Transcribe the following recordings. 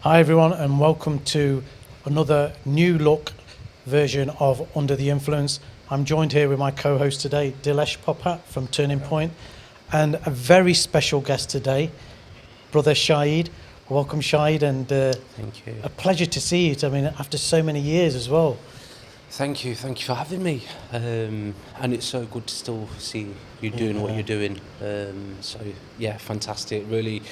Hi everyone, and welcome to another new look version of Under the Influence. I'm joined here with my co-host today, Dilesh from Turning Point, and a very special guest today, brother Shahid. Welcome, Shahid, and Thank you. a pleasure to see you. I mean, after so many years as well. Thank you for having me. And it's so good to still see you doing what you're doing. So yeah, fantastic. Really,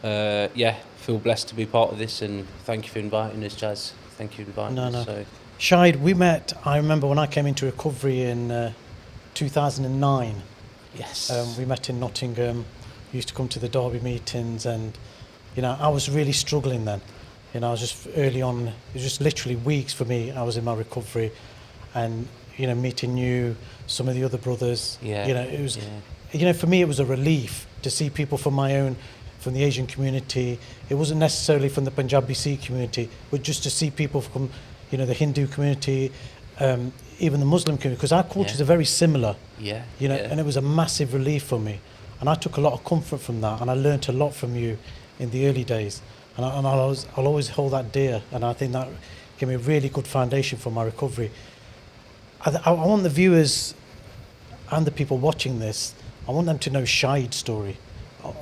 feel blessed to be part of this, and thank you for inviting us, Jaz. Thank you for inviting us. No. So. Shahid, we met, I remember when I came into recovery in 2009. Yes. We met in Nottingham, used to come to the Derby meetings, and I was really struggling then. I was just early on, it was just literally weeks for me. I was in my recovery, and meeting you, some of the other brothers. Yeah. It was, for me, it was a relief to see people from the Asian community. It wasn't necessarily from the Punjabi Sikh community, but just to see people from, the Hindu community, even the Muslim community, because our cultures are very similar. And it was a massive relief for me, and I took a lot of comfort from that, and I learnt a lot from you in the early days. And I'll always hold that dear, and I think that gave me a really good foundation for my recovery. I want the viewers and the people watching this, I want them to know Shahid's story.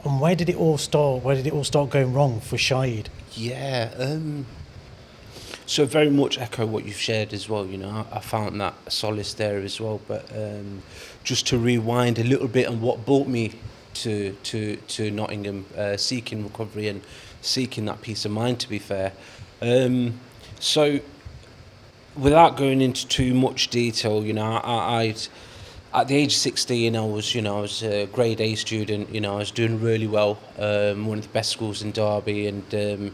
And where did it all start? Where did it all start going wrong for Shahid? So very much echo what you've shared as well. I found that solace there as well. But just to rewind a little bit on what brought me to Nottingham, seeking recovery and seeking that peace of mind, to be fair. So without going into too much detail, I'd at the age of 16, I was a grade A student. I was doing really well, one of the best schools in Derby, and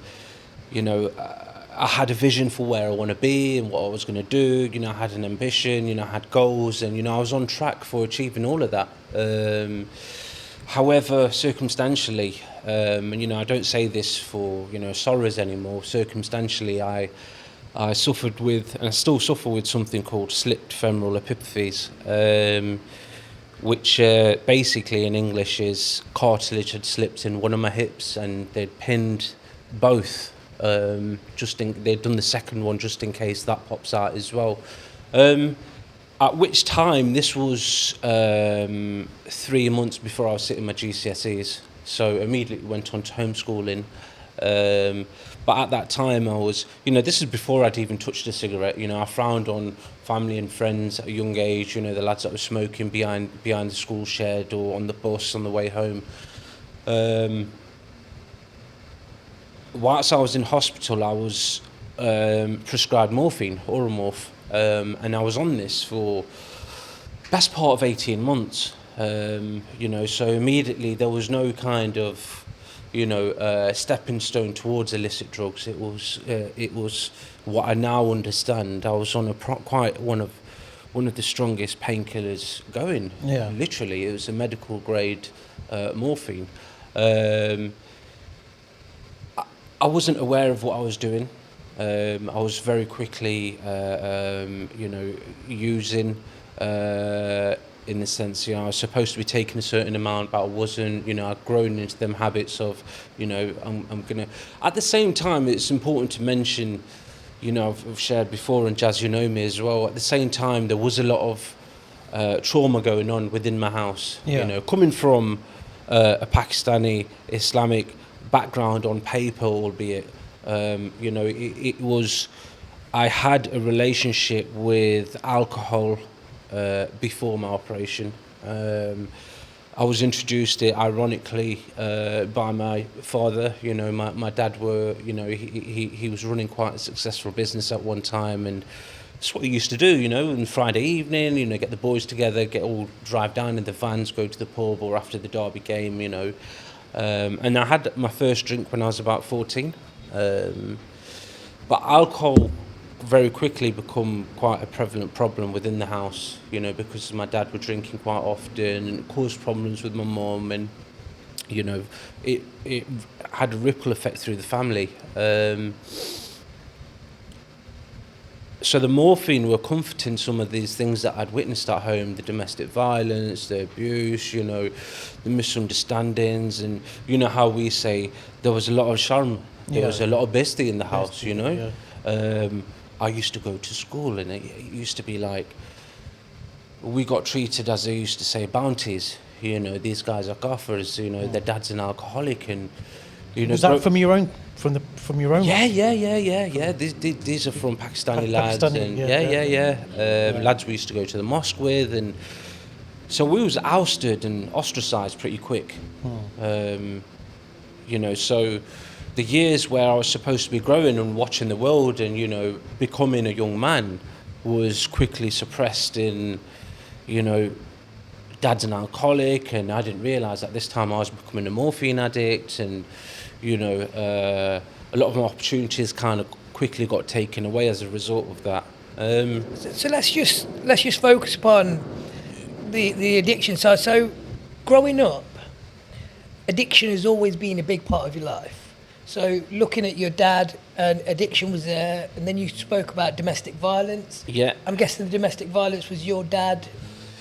I had a vision for where I want to be and what I was going to do. I had an ambition. I had goals, and I was on track for achieving all of that. However, circumstantially, and I don't say this for sorrows anymore. Circumstantially, I suffered with, and I still suffer with, something called slipped femoral epiphyses, which basically in English is cartilage had slipped in one of my hips, and they'd pinned both. They'd done the second one just in case that pops out as well. At which time, this was 3 months before I was sitting my GCSEs, so immediately went on to homeschooling. But at that time, I was, this is before I'd even touched a cigarette. I frowned on family and friends at a young age. The lads that were smoking behind the school shed or on the bus on the way home. Whilst I was in hospital, I was prescribed morphine, oral morph. And I was on this for best part of 18 months, so immediately there was no kind of, stepping stone towards illicit drugs. It was what I now understand. I was on quite one of the strongest painkillers going. Yeah. Literally, it was a medical grade morphine. I wasn't aware of what I was doing. I was very quickly, using, in the sense, I was supposed to be taking a certain amount, but I wasn't. I'd grown into them habits of, I'm gonna. At the same time, it's important to mention, I've shared before, and Jaz, me as well. At the same time, there was a lot of trauma going on within my house. Yeah. Coming from a Pakistani Islamic background on paper, albeit. It was, I had a relationship with alcohol before my operation. I was introduced it ironically by my father. My dad he was running quite a successful business at one time, and that's what he used to do, on Friday evening, get the boys together, drive down in the vans, go to the pub, or after the Derby game, and I had my first drink when I was about 14. But alcohol very quickly become quite a prevalent problem within the house, because my dad was drinking quite often, and it caused problems with my mum, and it had a ripple effect through the family. So the morphine were comforting some of these things that I'd witnessed at home, the domestic violence, the abuse, the misunderstandings, and how we say there was a lot of sharm There was a lot of bestie in the house, Bestie, you know. yeah. I used to go to school, and it used to be like we got treated, as they used to say, bounties. You know, these guys are gaffers. You know, their dad's an alcoholic, and you know. Was that from your own? From your own? Yeah. These are from Pakistani lads, Pakistani, and lads we used to go to the mosque with, and so we was ousted and ostracised pretty quick. You know, so the years where I was supposed to be growing and watching the world and, you know, becoming a young man was quickly suppressed in, you know, dad's an alcoholic, and I didn't realise at this time I was becoming a morphine addict, and, you know, a lot of my opportunities kind of quickly got taken away as a result of that. So let's just focus upon the addiction side. So growing up, addiction has always been a big part of your life. So looking at your dad, and addiction was there, and then you spoke about domestic violence. Yeah. I'm guessing the domestic violence was your dad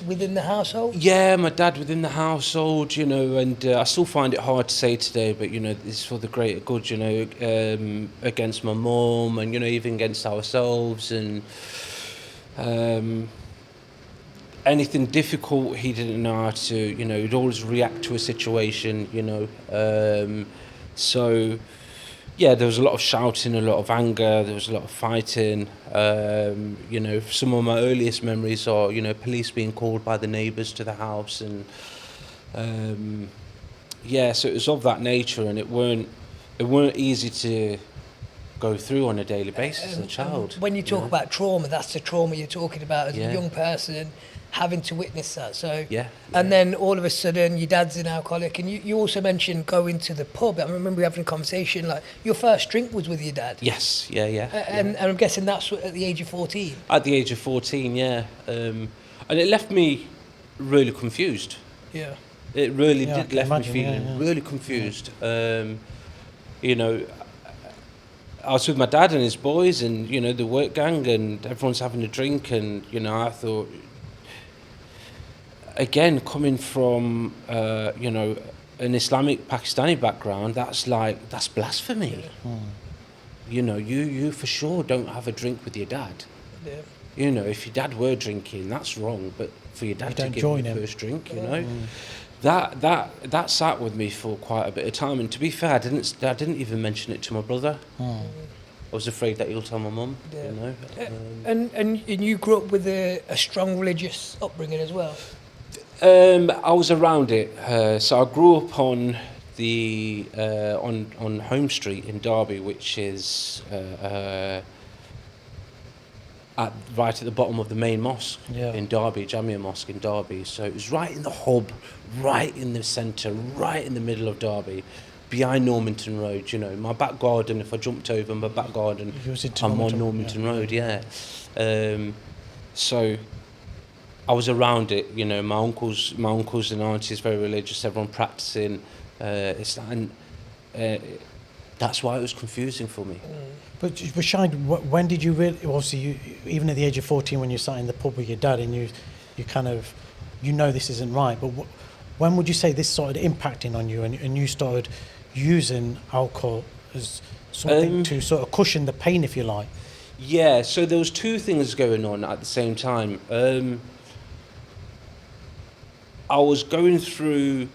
within the household? Yeah, my dad within the household, you know, and I still find it hard to say today, but, you know, it's for the greater good, you know, against my mum and, you know, even against ourselves, and anything difficult, he didn't know how to, you know, he'd always react to a situation, you know. So, yeah, there was a lot of shouting, a lot of anger, there was a lot of fighting. You know, some of my earliest memories are, you know, police being called by the neighbours to the house, and yeah, so it was of that nature, and it weren't easy to go through on a daily basis as a child. When you talk about trauma, that's the trauma you're talking about as Yeah. a young person, having to witness that. So Yeah. And then all of a sudden your dad's an alcoholic, and you also mentioned going to the pub. I remember we having a conversation, like your first drink was with your dad. Yes, yeah. And I'm guessing that's at the age of 14. At the age of 14, yeah. And it left me really confused. Yeah. It really Yeah, I did can left me imagine, feeling yeah. really confused. You know, I was with my dad and his boys, and, you know, the work gang, and everyone's having a drink, and, you know, I thought, again, coming from, you know, an Islamic Pakistani background, that's blasphemy. You know, you for sure don't have a drink with your dad. Yeah. You know, if your dad were drinking, that's wrong. But for your dad You to don't give join you him. the first drink, you know, that sat with me for quite a bit of time. And to be fair, I didn't even mention it to my brother. I was afraid that he'll tell my mum. Yeah. You know. And you grew up with a strong religious upbringing as well. I was around it. So I grew up on the on Home Street in Derby, which is right at the bottom of the main mosque in Derby, Jamia Mosque in Derby. So it was right in the hub, right in the centre, right in the middle of Derby, behind Normanton Road. You know, my back garden. If I jumped over my back garden, I'm on Normanton Road. Yeah. So I was around it. You know, my uncles and aunties very religious. Everyone practicing Islam. That's why it was confusing for me. But Shahid, when did you really? Obviously, even at the age of 14, when you sat in the pub with your dad, and you kind of, you know, this isn't right. But when would you say this started impacting on you, and you started using alcohol as something to sort of cushion the pain, if you like? Yeah. So there was two things going on at the same time. I was going through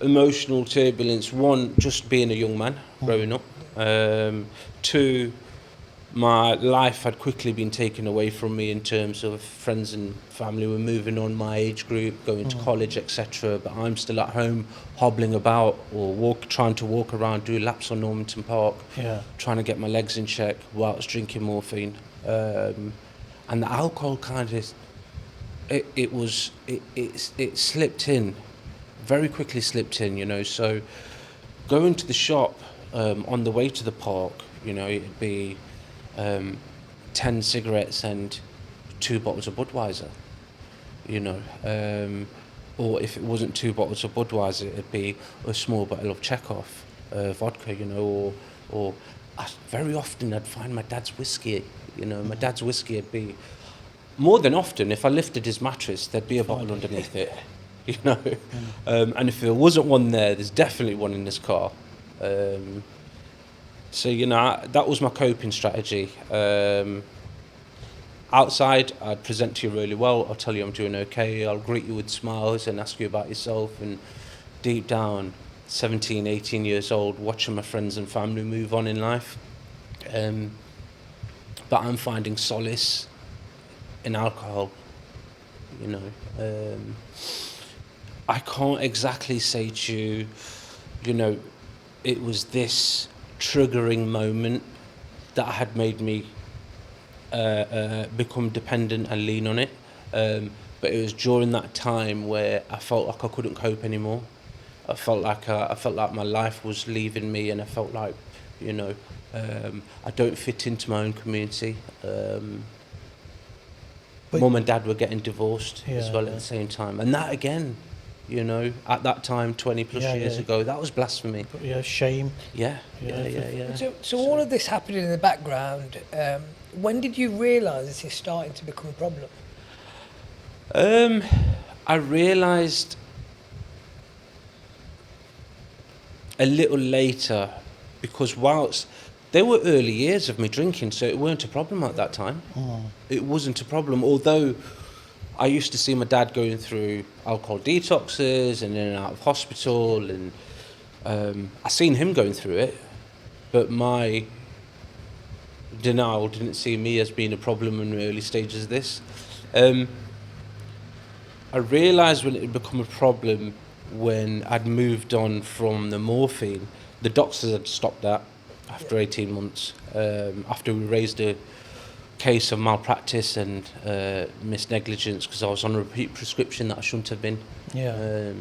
emotional turbulence. One, just being a young man growing up. Two, my life had quickly been taken away from me in terms of friends and family were moving on, my age group, going to college, etc. But I'm still at home, hobbling about or trying to walk around, do laps on Normanton Park, trying to get my legs in check whilst drinking morphine. And the alcohol kind of, it slipped in, very quickly slipped in, you know. So going to the shop on the way to the park, you know, it'd be 10 cigarettes and 2 bottles of Budweiser, you know. Or if it wasn't 2 bottles of Budweiser, it'd be a small bottle of Chekhov vodka, you know, or very often I'd find my dad's whiskey, you know. My dad's whiskey would be, more than often, if I lifted his mattress, there'd be a bottle underneath it, you know. And if there wasn't one there's definitely one in this car. So, that was my coping strategy. Outside, I'd present to you really well. I'll tell you I'm doing okay. I'll greet you with smiles and ask you about yourself. And deep down, 17, 18 years old, watching my friends and family move on in life. But I'm finding solace in alcohol, I can't exactly say to you, it was this triggering moment that had made me become dependent and lean on it. But it was during that time where I felt like I couldn't cope anymore. I felt like my life was leaving me, and I felt like, I don't fit into my own community. But- Mum and Dad were getting divorced as well at Yeah. the same time, and that again, at that time, 20 plus years Yeah. ago, that was blasphemy. Yeah, shame. Yeah. So all of this happening in the background, when did you realise this is starting to become a problem? I realised a little later, because whilst they were early years of me drinking, so it weren't a problem at that time. It wasn't a problem, although I used to see my dad going through alcohol detoxes and in and out of hospital, and I seen him going through it, but my denial didn't see me as being a problem in the early stages of this. I realised when it had become a problem when I'd moved on from the morphine. The doctors had stopped that after 18 months, after we raised a case of malpractice and misnegligence because I was on a repeat prescription that I shouldn't have been. Yeah.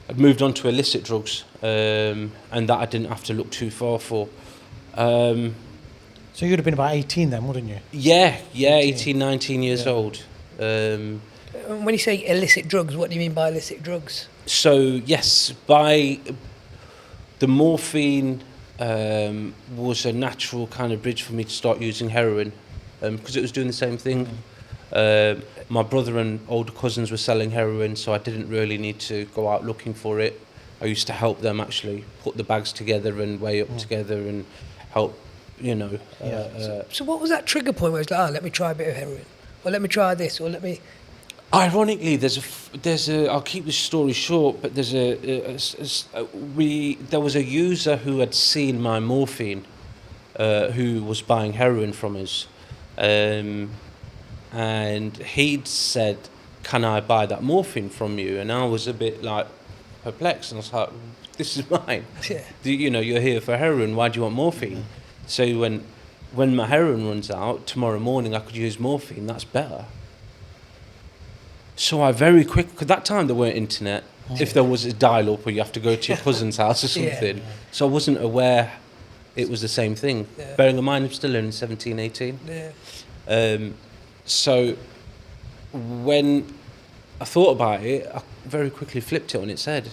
I'd moved on to illicit drugs, and that I didn't have to look too far for. So you'd have been about 18 then, wouldn't you? Yeah, 18, 19 years Yeah. old. When you say illicit drugs, what do you mean by illicit drugs? So yes, by the morphine was a natural kind of bridge for me to start using heroin, because it was doing the same thing. My brother and older cousins were selling heroin, so I didn't really need to go out looking for it. I used to help them actually put the bags together and weigh up together and help, So what was that trigger point where it's like, let me try a bit of heroin, or let me try this, or let me... Ironically, there's a. I'll keep this story short, but there was a user who had seen my morphine, who was buying heroin from us, and he'd said, "Can I buy that morphine from you?" And I was a bit like perplexed, and I was like, "This is mine. Yeah. You're here for heroin. Why do you want morphine?" So when my heroin runs out tomorrow morning, I could use morphine. That's better. So I very quick, because that time there weren't internet. If there was a dial-up or you have to go to your cousin's house or something. Yeah. So I wasn't aware it was the same thing. Yeah. Bearing in mind I'm still only 17, 18. Yeah. So when I thought about it, I very quickly flipped it on its head.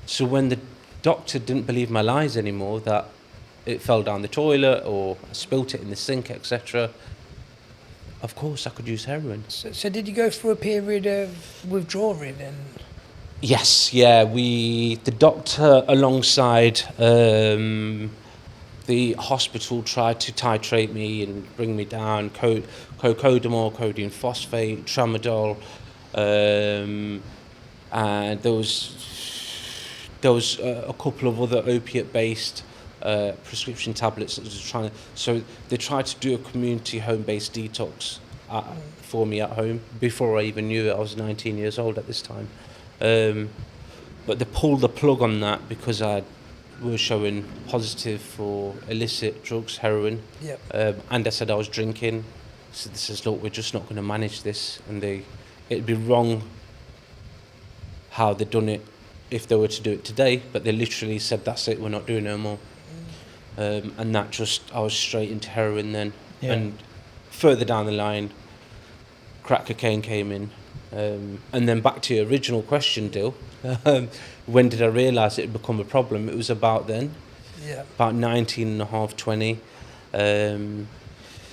So when the doctor didn't believe my lies anymore, that it fell down the toilet or I spilt it in the sink, etc., of course I could use heroin. So did you go through a period of withdrawing and... Yes, yeah. The doctor alongside the hospital tried to titrate me and bring me down. Cocodamol, codeine phosphate, tramadol, and there was a couple of other opiate-based prescription tablets that was trying to. So they tried to do a community home-based detox for me at home before I even knew it. I was 19 years old at this time. But they pulled the plug on that because I was showing positive for illicit drugs, heroin. Yep. And I said I was drinking. So they says, look, we're just not going to manage this. And it'd be wrong how they'd done it if they were to do it today. But they literally said, that's it, we're not doing no more. And that I was straight into heroin then. Yeah. And further down the line, crack cocaine came in. And then back to your original question, Dil. When did I realise it had become a problem? It was about then, Yeah. about 19 and a half, 20.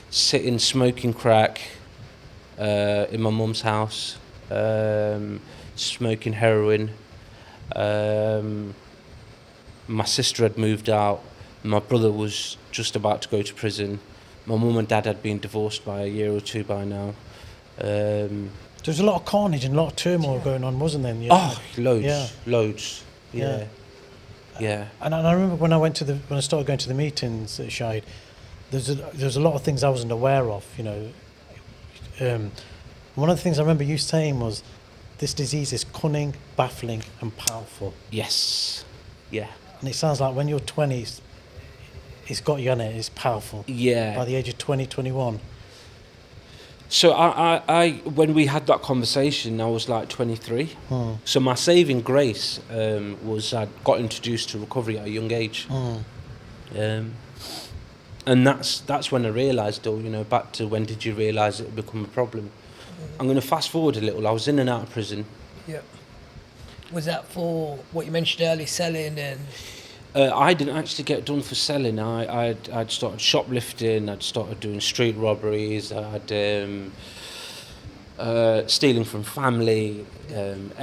Sitting, smoking crack in my mum's house, smoking heroin. My sister had moved out. My brother was just about to go to prison. My mum and dad had been divorced by a year or two by now. There was a lot of carnage and a lot of turmoil going on, wasn't there? Oh, loads, Yeah. loads. Yeah. Yeah, yeah. And I remember when I started going to the meetings at Shahid, there's a lot of things I wasn't aware of. One of the things I remember you saying was, this disease is cunning, baffling, and powerful. Yes. Yeah. And it sounds like when you're 20, it's got you on it. It's powerful. Yeah. By the age of 20, 21. So I when we had that conversation, I was like 23. So my saving grace was I got introduced to recovery at a young age. And that's when I realised, back to when did you realise it would become a problem? I'm going to fast forward a little. I was in and out of prison. Yeah. Was that for what you mentioned earlier, selling and? I didn't actually get done for selling. I'd started shoplifting. I'd started doing street robberies. I'd stealing from family. And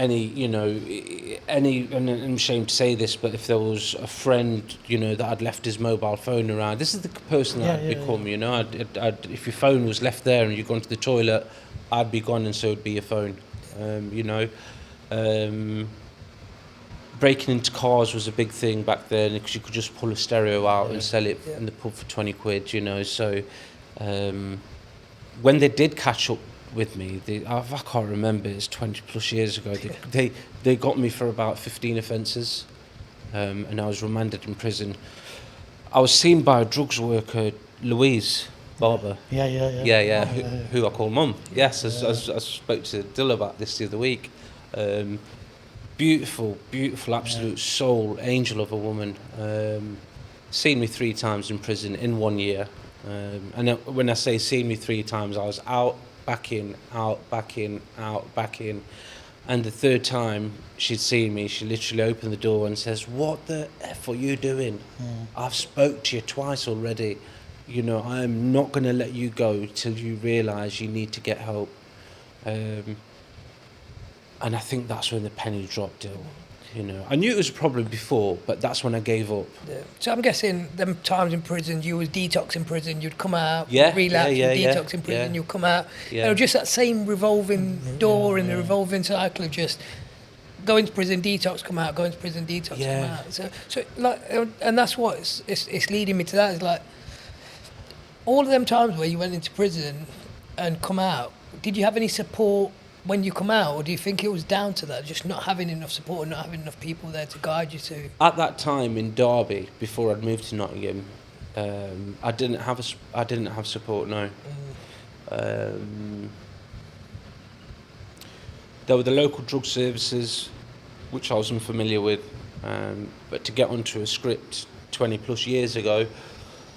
I'm ashamed to say this, but if there was a friend, that had left his mobile phone around, this is the person that I'd become. I'd if your phone was left there and you'd gone to the toilet, I'd be gone, and so would be your phone. Breaking into cars was a big thing back then because you could just pull a stereo out and sell it in the pub for 20 quid, So when they did catch up with me, I can't remember, it's 20 plus years ago, they got me for about 15 offences, and I was remanded in prison. I was seen by a drugs worker, Louise Barber. Yeah. Who I call Mum. Yes, I spoke to Dill about this the other week. Beautiful, absolute soul, angel of a woman. Seen me 3 times in prison in 1 year. And when I say seen me 3 times, I was out, back in, out, back in, out, back in. And the 3rd time she'd seen me, she literally opened the door and says, "What the F are you doing? I've spoke to you twice already. I'm not going to let you go till you realise you need to get help." And I think that's when the penny dropped. I knew it was a problem before, but that's when I gave up. Yeah. So I'm guessing them times in prison, you was detox in prison, you'd come out, relapse, detox in prison, you'd come out. Yeah. Just that same revolving door in the revolving cycle of just going to prison, detox, come out, going to prison, detox, come out. So like, and that's what it's leading me to that. Is like all of them times where you went into prison and come out. Did you have any support when you come out, or do you think it was down to that, just not having enough support and not having enough people there to guide you to? At that time in Derby, before I'd moved to Nottingham, I didn't have support. No. There were the local drug services, which I was unfamiliar with, but to get onto a script 20 plus years ago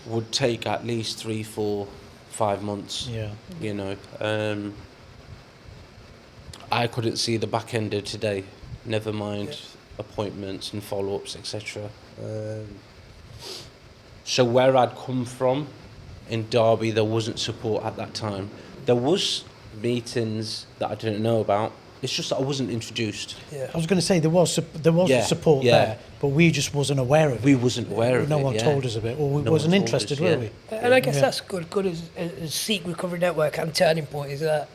would take at least 3, 4, 5 months. Yeah. I couldn't see the back end of today, never mind appointments and follow-ups, etc. So where I'd come from in Derby, there wasn't support at that time. There was meetings that I didn't know about. It's just that I wasn't introduced. I was going to say there was support there, but we just wasn't aware of it. We wasn't aware of it. No one told us of it, or we wasn't interested, were we? And I guess that's good as Seek Recovery Network and Turning Point is that.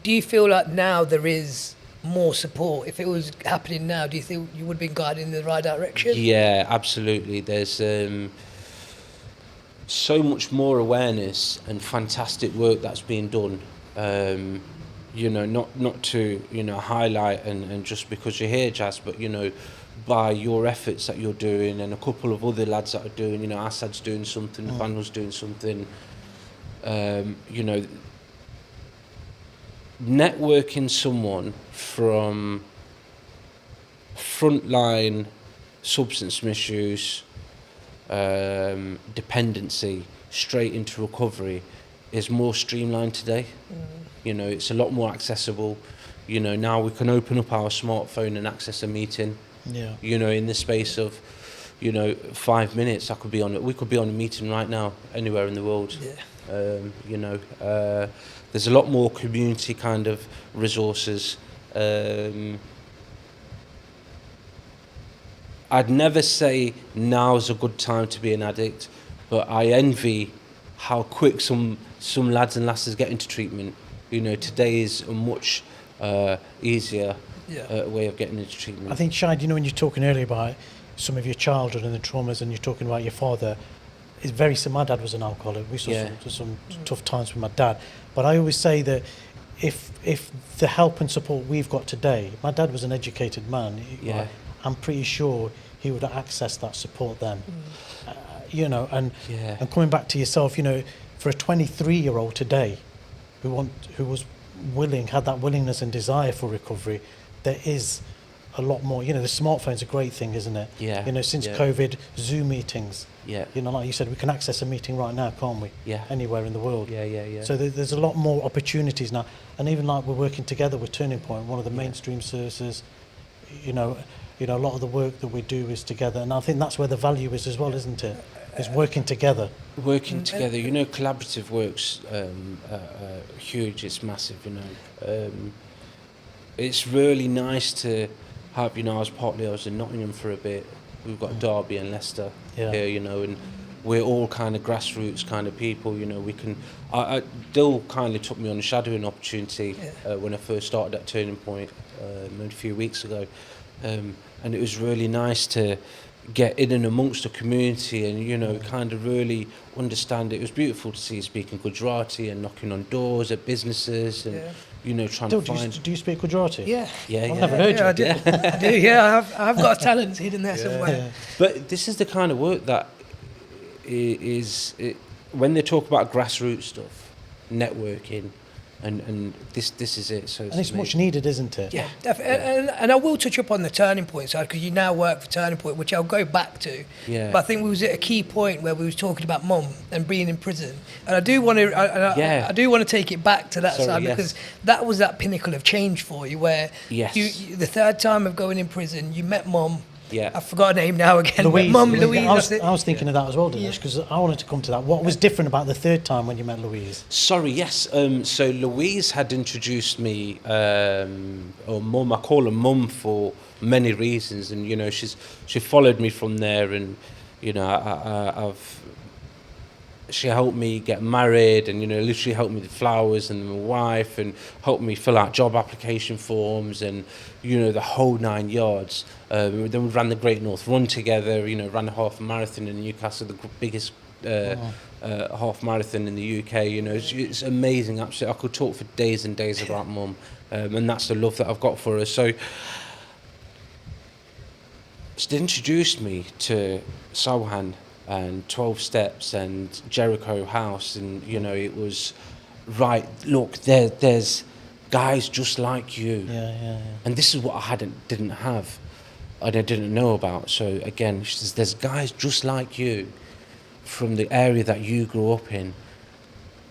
Do you feel like now there is more support? If it was happening now, do you think you would have been guided in the right direction? Yeah, absolutely. There's so much more awareness and fantastic work that's being done. Not to highlight and just because you're here, Jaz, but by your efforts that you're doing and a couple of other lads that are doing. Asad's doing something, Nathaniel's doing something. Networking someone from frontline substance misuse, dependency, straight into recovery is more streamlined today. It's a lot more accessible. Now we can open up our smartphone and access a meeting. In the space of 5 minutes, we could be on a meeting right now anywhere in the world. There's a lot more community kind of resources. I'd never say now's a good time to be an addict, but I envy how quick some lads and lasses get into treatment. You know, today is a much easier way of getting into treatment. I think, Shahid, you know, when you're talking earlier about some of your childhood and the traumas, and you're talking about your father, it's very similar. My dad was an alcoholic. We saw some tough times with my dad. But I always say that if the help and support we've got today, my dad was an educated man. I'm pretty sure he would have accessed that support then. You know, and coming back to yourself, you know, for a 23-year-old today who was willing, had that willingness and desire for recovery, there is a lot more. You know, the smartphone's a great thing, isn't it? Yeah. You know, since COVID, Zoom meetings. Yeah. You know, like you said, we can access a meeting right now, can't we? Yeah. Anywhere in the world. Yeah. So there's a lot more opportunities now, and even like we're working together with Turning Point, one of the mainstream services. You know, a lot of the work that we do is together, and I think that's where the value is as well, isn't it? Is working together. Working together, you know, collaborative work's huge. It's massive, you know. It's really nice to have, you know, I was in Nottingham for a bit. We've got Derby and Leicester here, you know, and we're all kind of grassroots kind of people, you know. Dill kindly took me on a shadowing opportunity when I first started at Turning Point a few weeks ago, and it was really nice to get in and amongst the community and, you know, kind of really understand it. It was beautiful to see you speaking Gujarati and knocking on doors at businesses and, you know, trying to find... Do you speak Gujarati? Yeah. I've never heard you. I do. I do, yeah. I've got a talent hidden there somewhere. Yeah. But this is the kind of work that when they talk about grassroots stuff, networking, and this is it. So And it's much needed, isn't it? Yeah, definitely. And I will touch up on the Turning Point side, because you now work for Turning Point, which I'll go back to. Yeah. But I think we was at a key point where we was talking about Mum and being in prison, and I do want to, I do want to take it back to that side, because that was that pinnacle of change for you, where you, the third time of going in prison, you met Mum. Yeah. I forgot her name now again. Louise. Mum, Louise. I was thinking of that as well, Dilesh, because I wanted to come to that. What was different about the third time when you met Louise? Sorry, yes. So Louise had introduced me, or Mum. I call her Mum for many reasons, and you know, she followed me from there, and you know, she helped me get married, and you know, literally helped me with flowers and my wife, and helped me fill out job application forms, and you know, the whole 9 yards. Then we ran the Great North Run together. You know, ran a half marathon in Newcastle, the biggest half marathon in the UK. You know, it's amazing. Absolutely, I could talk for days and days about Mum, and that's the love that I've got for her. So, she introduced me to Sohan and 12 Steps and Jericho House, and you know, it was right. Look, there's guys just like you, and this is what I didn't have, and I didn't know about. So again, she says, there's guys just like you from the area that you grew up in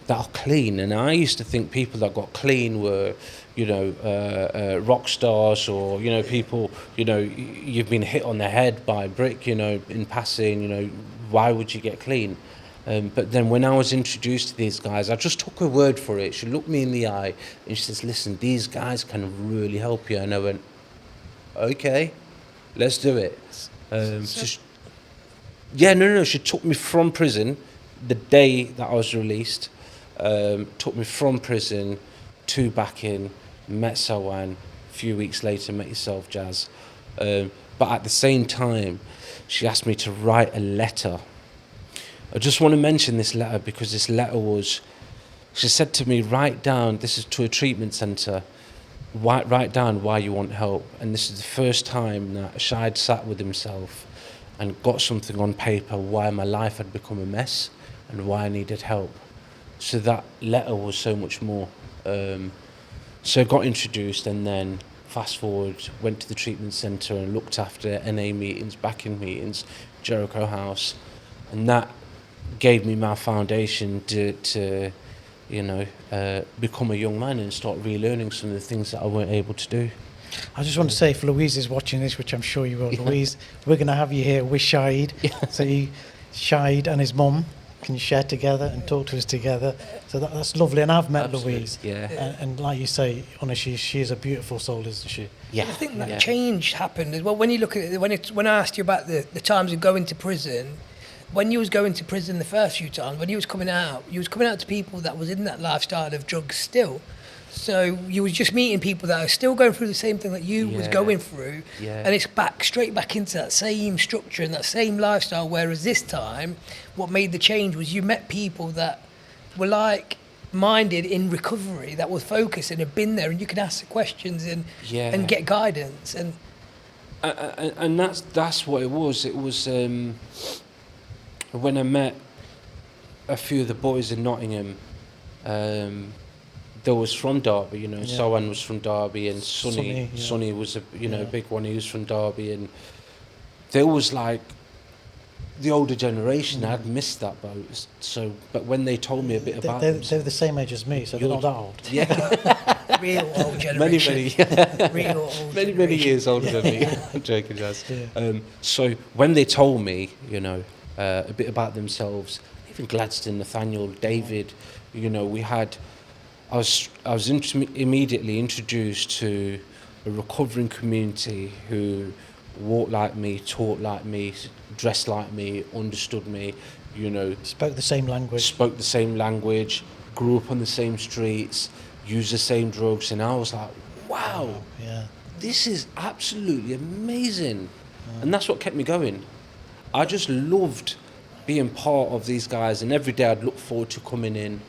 that are clean. And I used to think people that got clean were, you know, rock stars, or you know, people, you know, you've been hit on the head by a brick, you know, in passing, you know, why would you get clean? But then when I was introduced to these guys, I just took her word for it. She looked me in the eye and she says, listen, these guys can really help you. And I went, okay, let's do it. She took me from prison the day that I was released, took me from prison to back in, met Sawan, a few weeks later met yourself, Jaz. But at the same time, she asked me to write a letter. I just want to mention this letter because this letter was, she said to me, write down, this is to a treatment centre, write down why you want help. And this is the first time that Shahid sat with himself and got something on paper, why my life had become a mess and why I needed help. So that letter was so much more. So I got introduced, and then fast forward, went to the treatment centre and looked after NA meetings, back-in meetings, Jericho House, and that gave me my foundation to you know, become a young man and start relearning some of the things that I weren't able to do. I just want to say, if Louise is watching this, which I'm sure you will, Louise, we're going to have you here with Shahid. So Shahid and his mum, can you share together and talk to us together? So that's lovely. And I've met Absolutely, Louise. yeah. And like you say, honestly, she is a beautiful soul, isn't she? Yeah. I think that yeah. change happened as well. When you look at it, when I asked you about the times of going to prison, when you was going to prison the first few times, when you was coming out to people that was in that lifestyle of drugs still. So you was just meeting people that are still going through the same thing that you was Yeah. going through, Yeah. and it's straight back into that same structure and that same lifestyle. Whereas this time, what made the change was you met people that were like-minded in recovery, that were focused and had been there, and you could ask the questions and Yeah. and get guidance. And that's what it was. It was when I met a few of the boys in Nottingham. There was from Derby, you know. Yeah. Sohan was from Derby, and Sonny, Sonny yeah. was a Yeah. big one. He was from Derby, and there was like the older generation. I'd missed that boat. So, but when they told me a bit about them, They're the same age as me, so they're not that old. yeah, Real old many generation. Real old many generation. years older than me. I'm joking, Jaz. Yeah. So when they told me, you know, a bit about themselves, even Gladstone, Nathaniel, David, you know, I was immediately introduced to a recovering community who walked like me, talked like me, dressed like me, understood me, you know, Spoke the same language. spoke the same language, grew up on the same streets, used the same drugs, and I was like, wow, Yeah. this is absolutely amazing. And that's what kept me going. I just loved being part of these guys, and every day I'd look forward to coming in,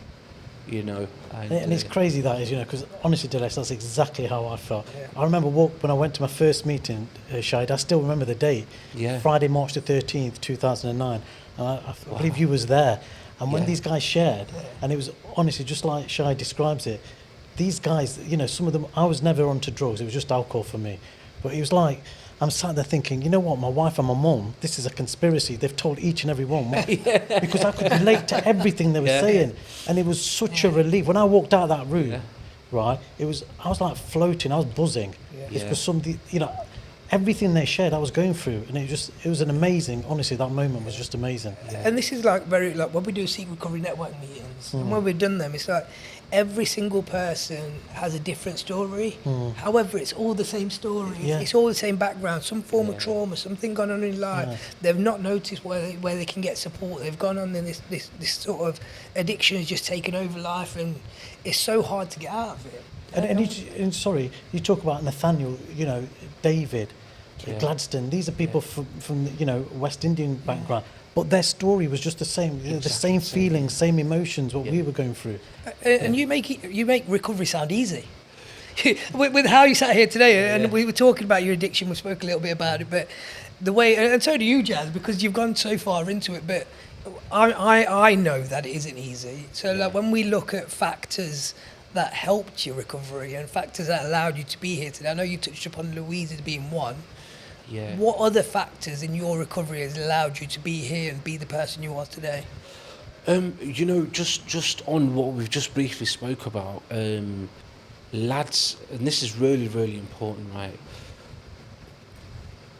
you know. And it's crazy that is, you know, because honestly, Dilesh, that's exactly how I felt. Yeah. I remember when I went to my first meeting, Shahid, I still remember the date. Yeah. Friday, March the 13th, 2009. And I believe you was there. And when Yeah. these guys shared, and it was honestly just like Shahid describes it, these guys, you know, some of them, I was never onto drugs. It was just alcohol for me. But it was like, I'm sat there thinking, you know what, my wife and my mum, this is a conspiracy. They've told each and every one. Because I could relate to everything they were Yeah. saying. And it was such a relief. When I walked out of that room, Yeah. right, I was like floating, I was buzzing. It's Yeah. for something, you know, everything they shared, I was going through. And it was an amazing, honestly, that moment was just amazing. And this is like when we do Seek Recovery Network meetings, and when we've done them, it's like every single person has a different story. However, it's all the same story. Yeah. It's all the same background, some form of trauma, something gone on in life. They've not noticed where they can get support. They've gone on in this sort of addiction has just taken over life, and it's so hard to get out of it. And sorry, you talk about Nathaniel, you know, David, Yeah. Gladstone. These are people from you know, West Indian background, but their story was just the same. You know, the same feelings, same emotions, what we were going through. And you make recovery sound easy. with how you sat here today, and we were talking about your addiction. We spoke a little bit about it, but the way, and so do you, Jaz, because you've gone so far into it. But I know that it isn't easy. So like when we look at factors that helped your recovery and factors that allowed you to be here today, I know you touched upon Louise as being one. Yeah. What other factors in your recovery has allowed you to be here and be the person you are today? You know, just on what we've just briefly spoke about, lads, and this is really, really important, right?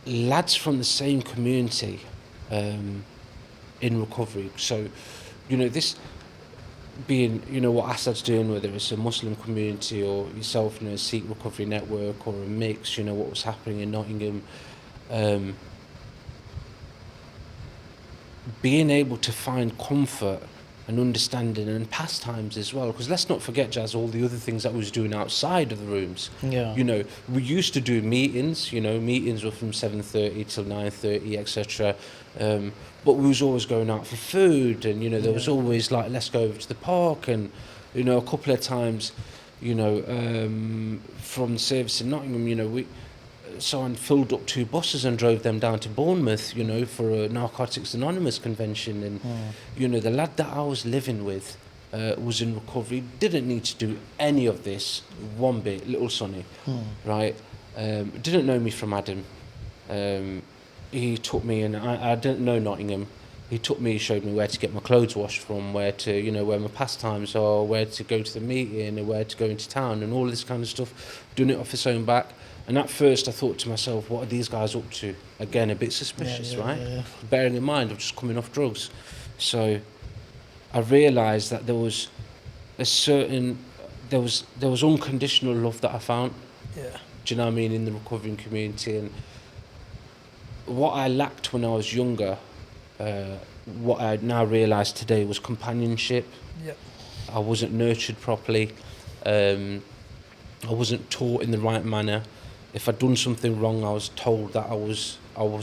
Lads from the same community in recovery. So, you know, this being, you know, what Asad's doing, whether it's a Muslim community or yourself, you know, a Sikh Recovery Network or a mix, you know, what was happening in Nottingham. Being able to find comfort and understanding and pastimes as well, because let's not forget, Jaz, all the other things that we was doing outside of the rooms. Yeah. You know, we used to do meetings. You know, meetings were from 7:30 till 9:30, etc. But we was always going out for food, and you know, there was always like, let's go over to the park, and you know, a couple of times, you know, from the service in Nottingham, you know, someone filled up 2 buses and drove them down to Bournemouth, you know, for a Narcotics Anonymous convention. And, you know, the lad that I was living with was in recovery, didn't need to do any of this one bit, little Sonny, right? Didn't know me from Adam. He took me, and I didn't know Nottingham. He took me, showed me where to get my clothes washed from, where to, you know, where my pastimes are, where to go to the meeting, and where to go into town, and all this kind of stuff, doing it off his own back. And at first I thought to myself, what are these guys up to? Again, a bit suspicious, right? Yeah. Bearing in mind, I'm just coming off drugs. So I realised that there was a certain, there was unconditional love that I found. Yeah. Do you know what I mean, in the recovering community? And what I lacked when I was younger, what I now realise today was companionship. Yeah. I wasn't nurtured properly. I wasn't taught in the right manner. If I'd done something wrong, I was told that I was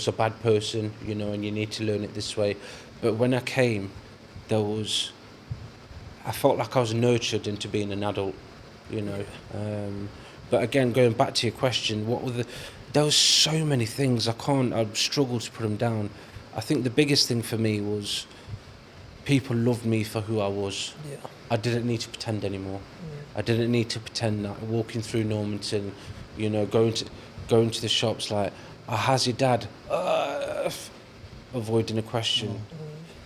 a bad person, you know, and you need to learn it this way. But when I came, I felt like I was nurtured into being an adult, you know. But again, going back to your question, there was so many things I struggle to put them down. I think the biggest thing for me was people loved me for who I was. Yeah. I didn't need to pretend anymore. I didn't need to pretend that walking through Normanton, you know, going to the shops like, oh, how's your dad? Avoiding a question.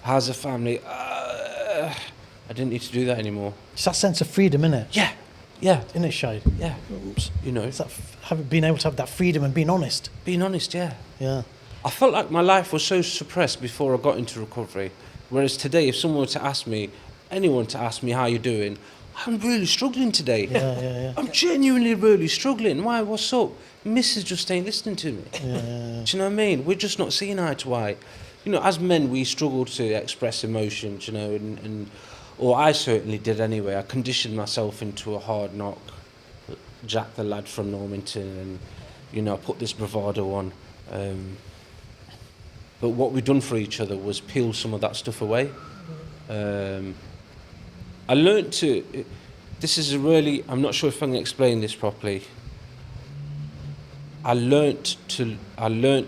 How's the family? I didn't need to do that anymore. It's that sense of freedom, innit? Yeah, yeah, Isn't it, Shahid? yeah. You know, It's that being able to have that freedom and being honest. being honest, yeah. Yeah. I felt like my life was so suppressed before I got into recovery. Whereas today, if someone were to ask me, anyone to ask me how you're doing, I'm really struggling today. Yeah. I'm genuinely really struggling. Why? What's up? Mrs. just ain't listening to me. Yeah. Do you know what I mean? We're just not seeing eye to eye. You know, as men, we struggle to express emotions, you know, or I certainly did anyway. I conditioned myself into a hard knock, Jack the lad from Normanton, and, you know, I put this bravado on. But what we'd done for each other was peel some of that stuff away. I learned to, I'm not sure if I can explain this properly. I learnt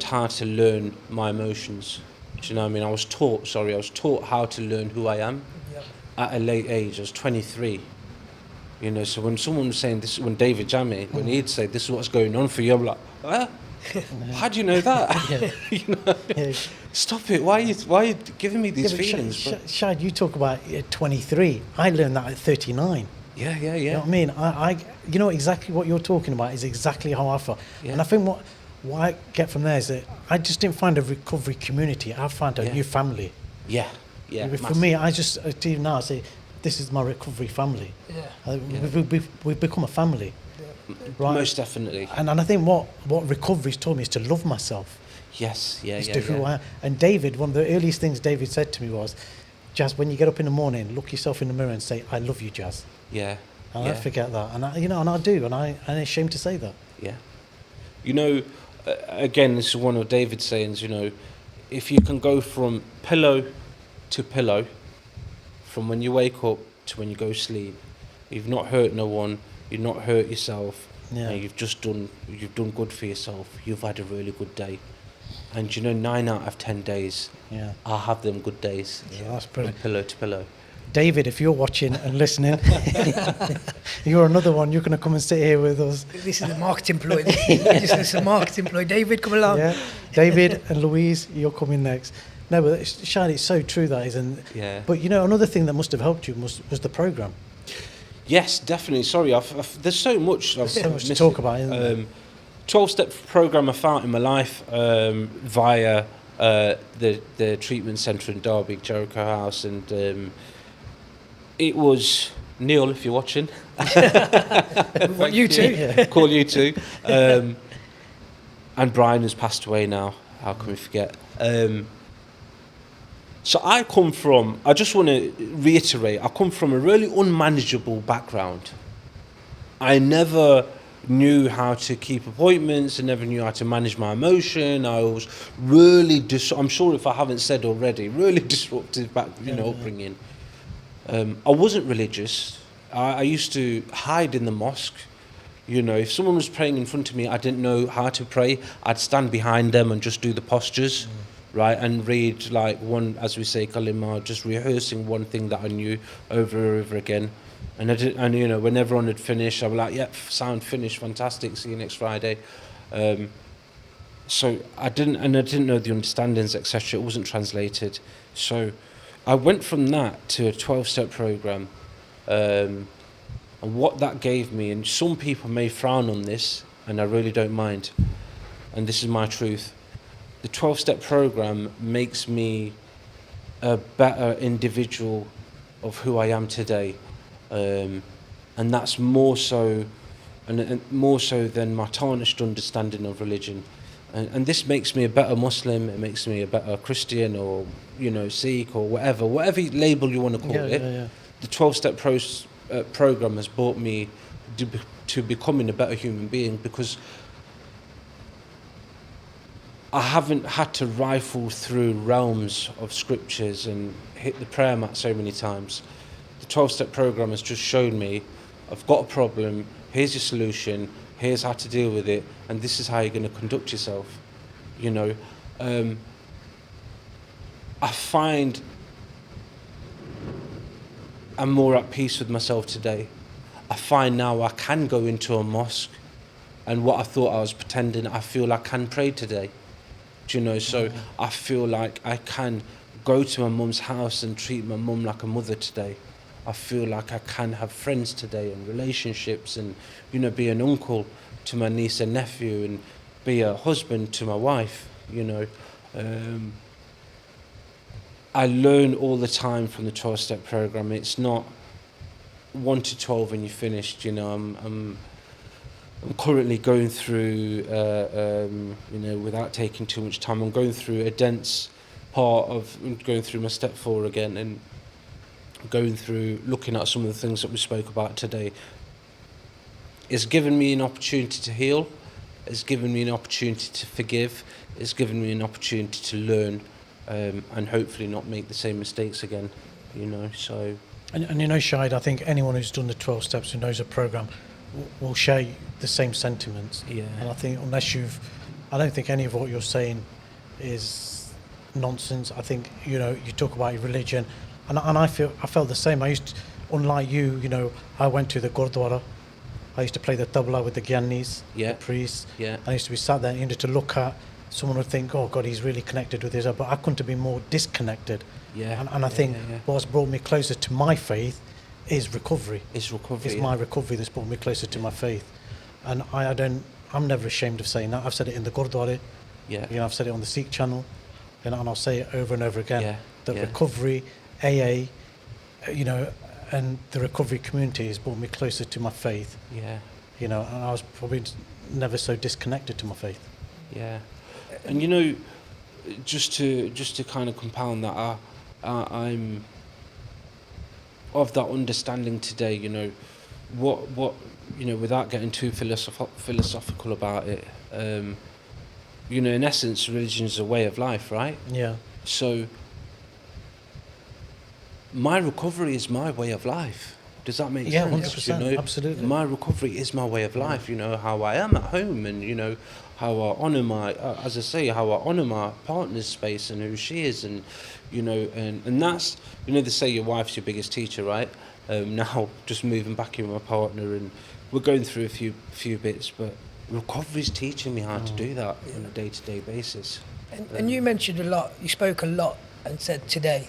how to learn my emotions. Do you know what I mean? I was taught how to learn who I am at a late age. I was 23. You know, so when someone was saying this, when David Jammy, when he'd say, this is what's going on for you, I'm like, huh? How do you know that? You know? Yeah. Stop it. Why are you giving me these feelings? Shahid, you talk about 23. I learned that at 39. Yeah. You know what I mean? I you know exactly what you're talking about is exactly how I felt. Yeah. And I think what I get from there is that I just didn't find a recovery community. I found a new family. Yeah. For me, I just, even now, I say, this is my recovery family. Yeah. We've become a family. Right? Most definitely. And I think what recovery's taught me is to love myself. Yes. Yeah. Is to who I am. And David, one of the earliest things David said to me was, Jaz, when you get up in the morning, look yourself in the mirror and say, I love you, Jaz. Yeah. And I forget that. And I do. And I'm ashamed to say that. Yeah. You know, again, this is one of David's sayings, you know, if you can go from pillow to pillow, from when you wake up to when you go sleep, you've not hurt no one, you've not hurt yourself, and you've done good for yourself, you've had a really good day. And you know, 9 out of 10 days, I have them good days. Yeah, that's brilliant. From pillow to pillow. David, if you're watching and listening, you're another one. You're going to come and sit here with us. This is a marketing ploy. This is a marketing ploy. David, come along. Yeah, David and Louise, you're coming next. No, but Shahid, it's so true that is. And but you know, another thing that must have helped you was the program. Yes, definitely. Sorry, there's so much. There's so much to talk about, isn't there? 12-step program I found in my life via the treatment centre in Derby, Jericho House, and it was Neil, if you're watching. Want you too. Yeah. Call you too. And Brian has passed away now. How can we forget? So I just want to reiterate, I come from a really unmanageable background. I never knew how to keep appointments. I never knew how to manage my emotion. I was really, I'm sure if I haven't said already, really disruptive upbringing. I wasn't religious. I used to hide in the mosque. You know, if someone was praying in front of me, I didn't know how to pray. I'd stand behind them and just do the postures. Right, and read like one, as we say, kalima, just rehearsing one thing that I knew over and over again. And you know, when everyone had finished, I was like, "Yep, sound finished, fantastic. See you next Friday." So I didn't know the understandings, etc. It wasn't translated. So I went from that to a 12-step program, and what that gave me. And some people may frown on this, and I really don't mind. And this is my truth. The 12-step program makes me a better individual of who I am today, and that's more so, and more so than my tarnished understanding of religion. And this makes me a better Muslim. It makes me a better Christian, or Sikh, or whatever label you want to call it. The 12-step program has brought me to becoming a better human being, because I haven't had to rifle through realms of scriptures and hit the prayer mat so many times. The 12-step program has just shown me, I've got a problem, here's your solution, here's how to deal with it, and this is how you're going to conduct yourself. I find I'm more at peace with myself today. I find now I can go into a mosque, and what I thought I was pretending, I feel I can pray today. So I feel like I can go to my mum's house and treat my mum like a mother today. I feel like I can have friends today and relationships, and be an uncle to my niece and nephew, and be a husband to my wife. I learn all the time from the 12-step program. It's not 1 to 12 and you're finished. I'm currently going through, without taking too much time, I'm going through a dense part of going through my step 4 again, and going through looking at some of the things that we spoke about today. It's given me an opportunity to heal. It's given me an opportunity to forgive. It's given me an opportunity to learn, and hopefully not make the same mistakes again. So. And Shahid, I think anyone who's done the 12 steps, who knows a program, will share the same sentiments. Yeah. And I think I don't think any of what you're saying is nonsense. I think you talk about your religion, and I felt the same. Unlike you, I went to the Gurdwara. I used to play the tabla with the gyannis, the priests. Yeah. I used to be sat there, to look at. Someone would think, oh God, he's really connected with Israel, but I couldn't have been more disconnected. Yeah. And I think what's brought me closer to my faith is recovery. It's my recovery that's brought me closer to my faith. And I'm never ashamed of saying that. I've said it in the Gurdwara. Yeah. I've said it on the Sikh channel, and I'll say it over and over again. Yeah. That recovery, AA, and the recovery community has brought me closer to my faith. Yeah. And I was probably never so disconnected to my faith. Yeah. And just to kind of compound that, I'm of that understanding today. What without getting too philosophical about it. In essence, religion is a way of life, right? Yeah. So my recovery is my way of life. Does that make sense? 100%, absolutely. My recovery is my way of life. How I am at home, and how I honour how I honour my partner's space and who she is, and and that's they say your wife's your biggest teacher, right? Now just moving back in with my partner, and we're going through a few bits, but recovery's teaching me how to do that on a day-to-day basis. And you mentioned a lot. You spoke a lot and said today.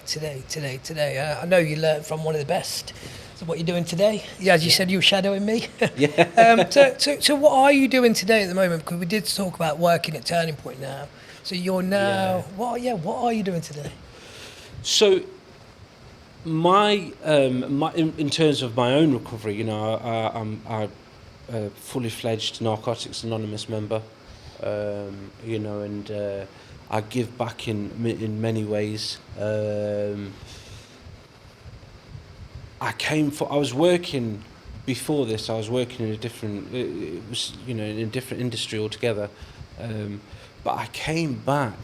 I know you learned from one of the best. So what you're doing today? Yeah, as you said, you were shadowing me. Yeah. So what are you doing today at the moment? Because we did talk about working at Turning Point now. So you're now. What are you doing today? So in terms of my own recovery, I'm a fully fledged Narcotics Anonymous member. And I give back in many ways. I was working before this. I was working in a different. It was in a different industry altogether. But I came back.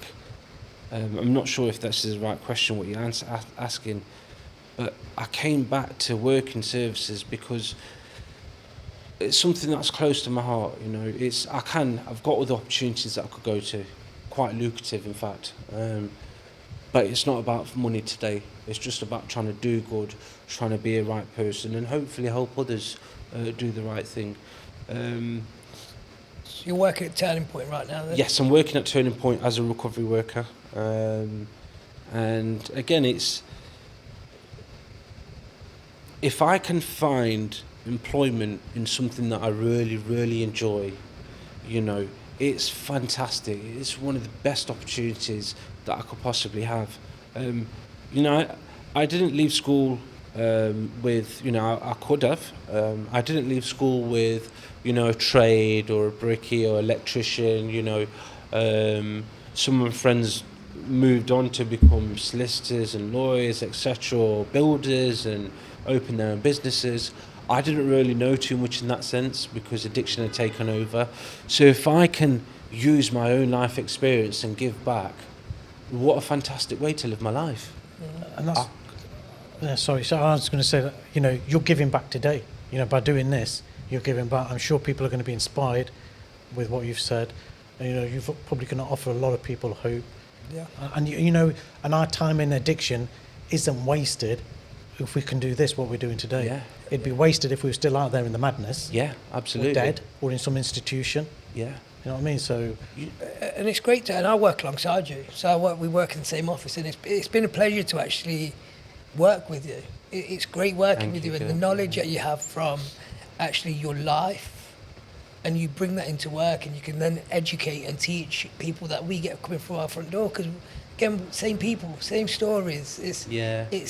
I'm not sure if that's the right question what you're asking, but I came back to working services because it's something that's close to my heart. I've got other opportunities that I could go to, quite lucrative in fact. But it's not about money today. It's just about trying to do good, trying to be a right person, and hopefully help others do the right thing. So you're working at Turning Point right now, then? Yes, I'm working at Turning Point as a recovery worker. And again, if I can find employment in something that I really, really enjoy, it's fantastic. It's one of the best opportunities that I could possibly have. I didn't leave school with, I could have. I didn't leave school with, a trade or a brickie or electrician, some of my friends moved on to become solicitors and lawyers, etc., or builders and open their own businesses. I didn't really know too much in that sense because addiction had taken over. So if I can use my own life experience and give back, what a fantastic way to live my life. And that's, sorry, so I was going to say that, you're giving back today. By doing this, you're giving back. I'm sure people are going to be inspired with what you've said. And, you're probably going to offer a lot of people hope. Yeah. And, and our time in addiction isn't wasted if we can do this, what we're doing today. Yeah. It'd be wasted if we were still out there in the madness. Yeah, absolutely. Or dead, or in some institution. Yeah. You know what I mean? So, And it's great and I work alongside you. So we work in the same office, and it's been a pleasure to actually work with you. It's great working with you, and the knowledge that you have from actually your life, and you bring that into work, and you can then educate and teach people that we get coming through our front door. Because again, same people, same stories. It's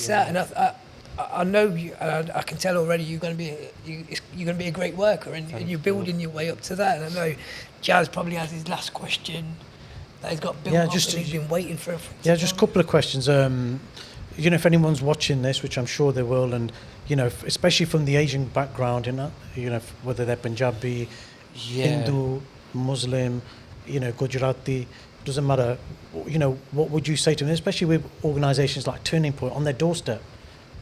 that, and I know you, and I can tell already you're going to be a great worker, and you're building your way up to that. And I know Jaz probably has his last question that he's got built up, and he's been waiting for. Just a couple of questions. If anyone's watching this, which I'm sure they will, and especially from the Asian background, whether they're Punjabi, Hindu, Muslim, Gujarati, doesn't matter. What would you say to them, especially with organisations like Turning Point on their doorstep?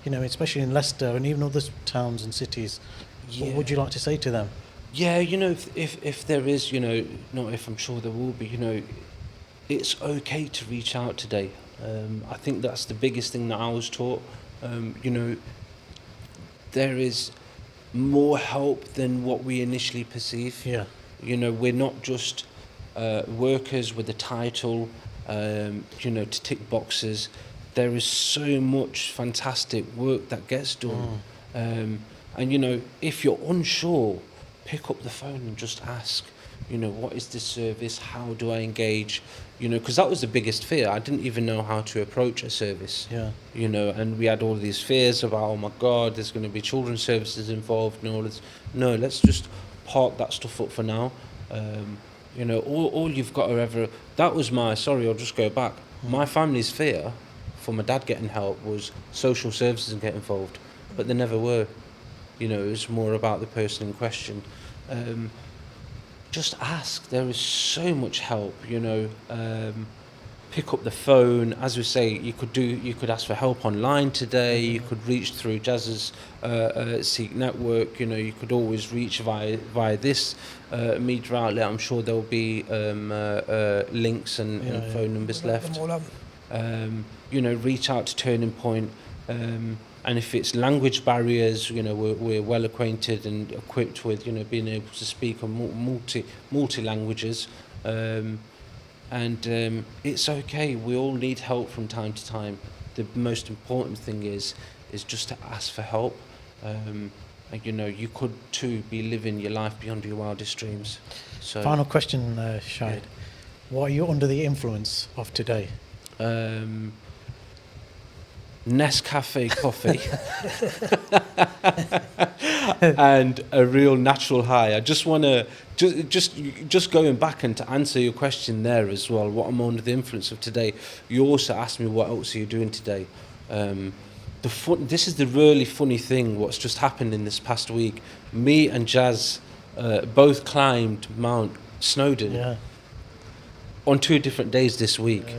Especially in Leicester and even other towns and cities. What would you like to say to them? Yeah, if there is, not if, I'm sure there will be, it's okay to reach out today. I think that's the biggest thing that I was taught. There is more help than what we initially perceive. Yeah. We're not just workers with a title, to tick boxes. There is so much fantastic work that gets done. And, if you're unsure, pick up the phone and just ask, what is this service? How do I engage? Because that was the biggest fear. I didn't even know how to approach a service. Yeah. And we had all these fears about, oh my God, there's going to be children's services involved and all this. No, let's just park that stuff up for now. All you've got to ever, that was I'll just go back. My family's fear for my dad getting help was social services and get involved, but they never were. It was more about the person in question. Just ask. There is so much help. Pick up the phone. As we say, you could ask for help online today. You could reach through Jaz's Seek network. You could always reach via this media outlet. I'm sure there'll be links and phone numbers left. Reach out to Turning Point. And if it's language barriers, we're well acquainted and equipped with, being able to speak on multi languages. And it's okay. We all need help from time to time. The most important thing is just to ask for help. And, you could too be living your life beyond your wildest dreams. So, final question, Shahid. What are you under the influence of today? Nescafe coffee and a real natural high. I just want to just going back and to answer your question there as well, what I'm under the influence of today. You also asked me what else are you doing today. This is the really funny thing what's just happened in this past week. Me and Jaz both climbed Mount Snowdon on 2 different days this week.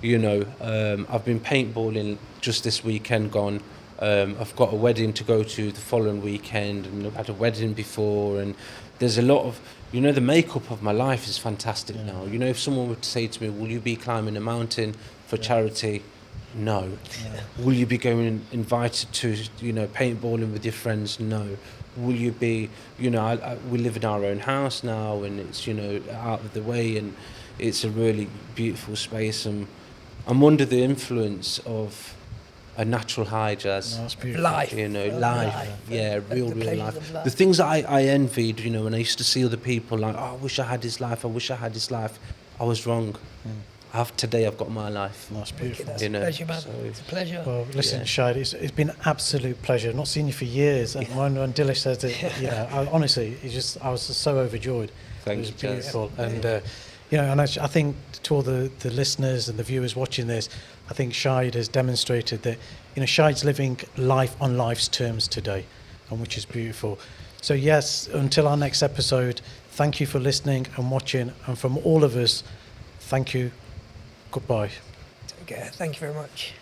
I've been paintballing just this weekend gone. I've got a wedding to go to the following weekend, and I've had a wedding before, and there's a lot of, the makeup of my life is fantastic now. If someone were to say to me, will you be climbing a mountain for charity? No. Will you be going invited to, paintballing with your friends? No. Will you be, we live in our own house now, and it's, out of the way, and it's a really beautiful space, and I'm under the influence of a natural high, Jaz. That's beautiful. Life. Life. Yeah, real life. Life. The things that I envied, when I used to see other people like, oh, I wish I had his life, I wish I had his life. I was wrong. today I've got my life. That's beautiful. That's You a know, pleasure, man. so- It's a pleasure. Well, listen, Yeah. Shahid, it's been an absolute pleasure. I've not seen you for years, and when Dilesh says it, honestly, I was just so overjoyed. Thank it was you, Jaz. beautiful, and and I think to all the listeners and the viewers watching this, I think Shahid has demonstrated that Shahid's living life on life's terms today, and which is beautiful. So yes, until our next episode, thank you for listening and watching, and from all of us, thank you. Goodbye. Okay, thank you very much.